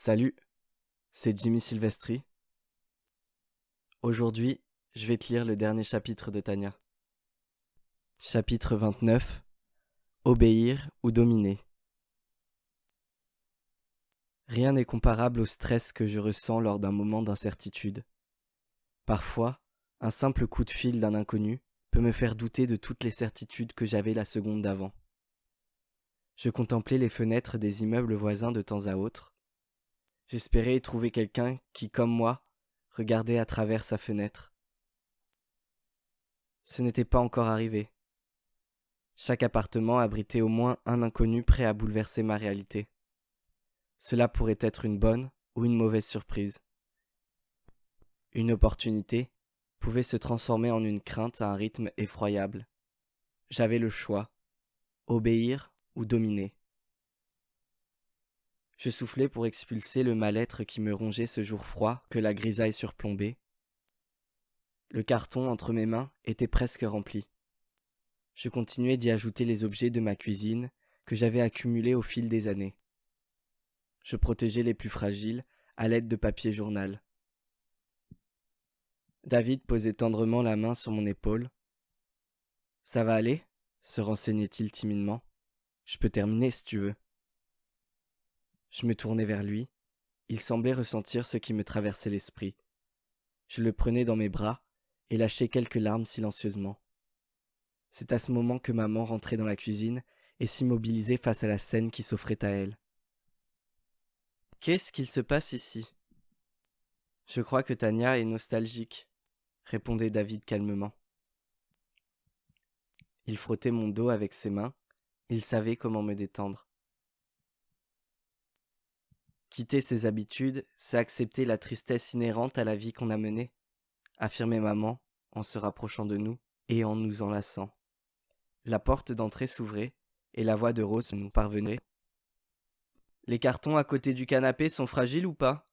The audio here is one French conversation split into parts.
Salut, c'est Jimmy Silvestri. Aujourd'hui, je vais te lire le dernier chapitre de Tania. Chapitre 29. Obéir ou dominer. Rien n'est comparable au stress que je ressens lors d'un moment d'incertitude. Parfois, un simple coup de fil d'un inconnu peut me faire douter de toutes les certitudes que j'avais la seconde d'avant. Je contemplais les fenêtres des immeubles voisins de temps à autre. J'espérais y trouver quelqu'un qui, comme moi, regardait à travers sa fenêtre. Ce n'était pas encore arrivé. Chaque appartement abritait au moins un inconnu prêt à bouleverser ma réalité. Cela pourrait être une bonne ou une mauvaise surprise. Une opportunité pouvait se transformer en une crainte à un rythme effroyable. J'avais le choix, obéir ou dominer. Je soufflais pour expulser le mal-être qui me rongeait ce jour froid que la grisaille surplombait. Le carton entre mes mains était presque rempli. Je continuais d'y ajouter les objets de ma cuisine que j'avais accumulés au fil des années. Je protégeais les plus fragiles à l'aide de papier journal. David posait tendrement la main sur mon épaule. « Ça va aller ?» se renseignait-il timidement. « Je peux terminer si tu veux. » Je me tournai vers lui. Il semblait ressentir ce qui me traversait l'esprit. Je le prenais dans mes bras et lâchai quelques larmes silencieusement. C'est à ce moment que maman rentrait dans la cuisine et s'immobilisait face à la scène qui s'offrait à elle. « Qu'est-ce qu'il se passe ici ?» « Je crois que Tania est nostalgique, » répondait David calmement. Il frottait mon dos avec ses mains, il savait comment me détendre. Quitter ses habitudes, c'est accepter la tristesse inhérente à la vie qu'on a menée, affirmait maman en se rapprochant de nous et en nous enlaçant. La porte d'entrée s'ouvrait et la voix de Rose nous parvenait. « Les cartons à côté du canapé sont fragiles ou pas ?»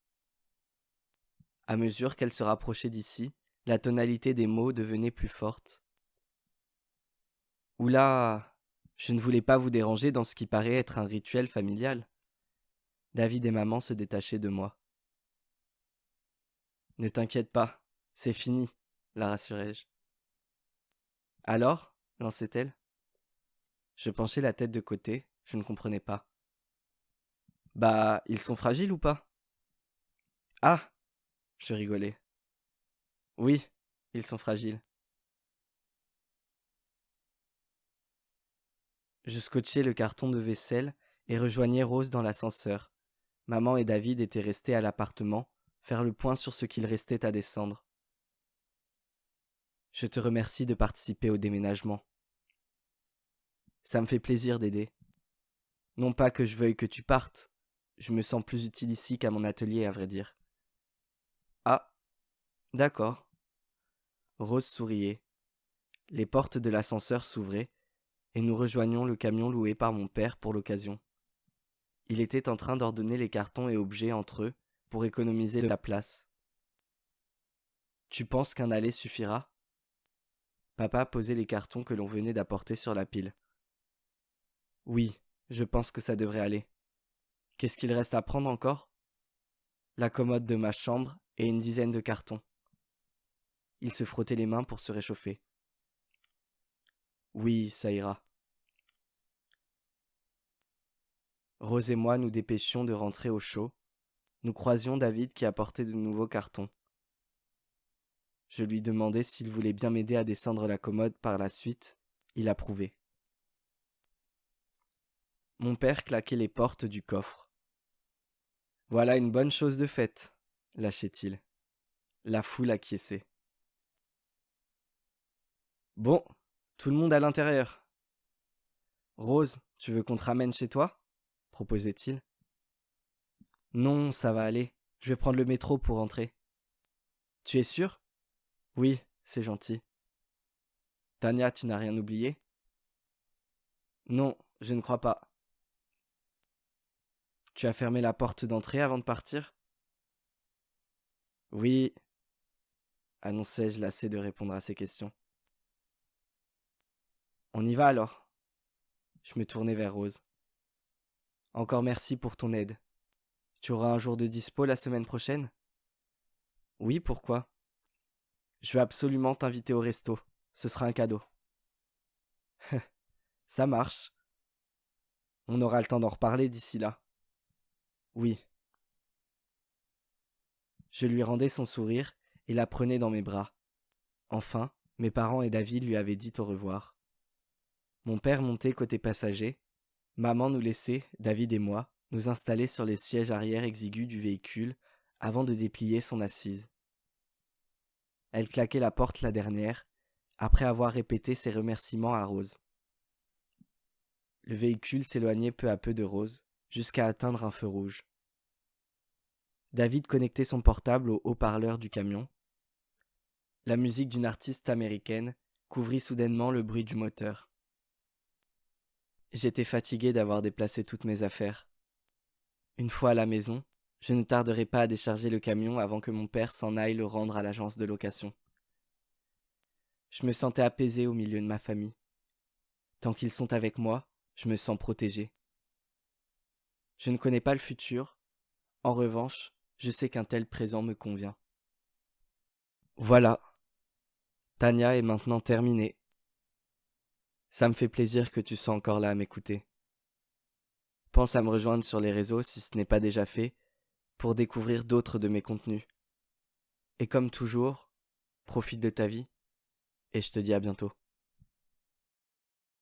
À mesure qu'elle se rapprochait d'ici, la tonalité des mots devenait plus forte. « Oula, je ne voulais pas vous déranger dans ce qui paraît être un rituel familial. » David et maman se détachaient de moi. « Ne t'inquiète pas, c'est fini, » la rassurai-je. « Alors ?» lançait-elle. Je penchai la tête de côté, je ne comprenais pas. « Bah, ils sont fragiles ou pas ?»« Ah !» je rigolais. « Oui, ils sont fragiles. » Je scotchai le carton de vaisselle et rejoignai Rose dans l'ascenseur. Maman et David étaient restés à l'appartement, faire le point sur ce qu'il restait à descendre. « Je te remercie de participer au déménagement. Ça me fait plaisir d'aider. Non pas que je veuille que tu partes, je me sens plus utile ici qu'à mon atelier, à vrai dire. » « Ah, d'accord. » Rose souriait. Les portes de l'ascenseur s'ouvraient et nous rejoignions le camion loué par mon père pour l'occasion. Il était en train d'ordonner les cartons et objets entre eux pour économiser de la place. « Tu penses qu'un aller suffira ?» Papa posait les cartons que l'on venait d'apporter sur la pile. « Oui, je pense que ça devrait aller. Qu'est-ce qu'il reste à prendre encore ?» La commode de ma chambre et une dizaine de cartons. Il se frottait les mains pour se réchauffer. « Oui, ça ira. » Rose et moi nous dépêchions de rentrer au chaud. Nous croisions David qui apportait de nouveaux cartons. Je lui demandai s'il voulait bien m'aider à descendre la commode par la suite. Il approuvait. Mon père claquait les portes du coffre. « Voilà une bonne chose de faite, » lâchait-il. La foule acquiesçait. « Bon, tout le monde à l'intérieur. »« Rose, tu veux qu'on te ramène chez toi ?» proposait-il. « Non, ça va aller. Je vais prendre le métro pour rentrer. »« Tu es sûr ?»« Oui, c'est gentil. »« Tania, tu n'as rien oublié ?»« Non, je ne crois pas. »« Tu as fermé la porte d'entrée avant de partir ?»« Oui, » annonçai-je lassé de répondre à ces questions. « On y va alors ?» Je me tournai vers Rose. « Encore merci pour ton aide. Tu auras un jour de dispo la semaine prochaine? Oui, pourquoi? Je veux absolument t'inviter au resto. Ce sera un cadeau. Ça marche. On aura le temps d'en reparler d'ici là. Oui. Je lui rendais son sourire et la prenais dans mes bras. Enfin, mes parents et David lui avaient dit au revoir. Mon père montait côté passager. Maman nous laissait, David et moi, nous installer sur les sièges arrière exigus du véhicule avant de déplier son assise. Elle claquait la porte la dernière, après avoir répété ses remerciements à Rose. Le véhicule s'éloignait peu à peu de Rose, jusqu'à atteindre un feu rouge. David connectait son portable au haut-parleur du camion. La musique d'une artiste américaine couvrit soudainement le bruit du moteur. J'étais fatigué d'avoir déplacé toutes mes affaires. Une fois à la maison, je ne tarderai pas à décharger le camion avant que mon père s'en aille le rendre à l'agence de location. Je me sentais apaisé au milieu de ma famille. Tant qu'ils sont avec moi, je me sens protégé. Je ne connais pas le futur. En revanche, je sais qu'un tel présent me convient. Voilà, Tania est maintenant terminée. Ça me fait plaisir que tu sois encore là à m'écouter. Pense à me rejoindre sur les réseaux si ce n'est pas déjà fait, pour découvrir d'autres de mes contenus. Et comme toujours, profite de ta vie, et je te dis à bientôt.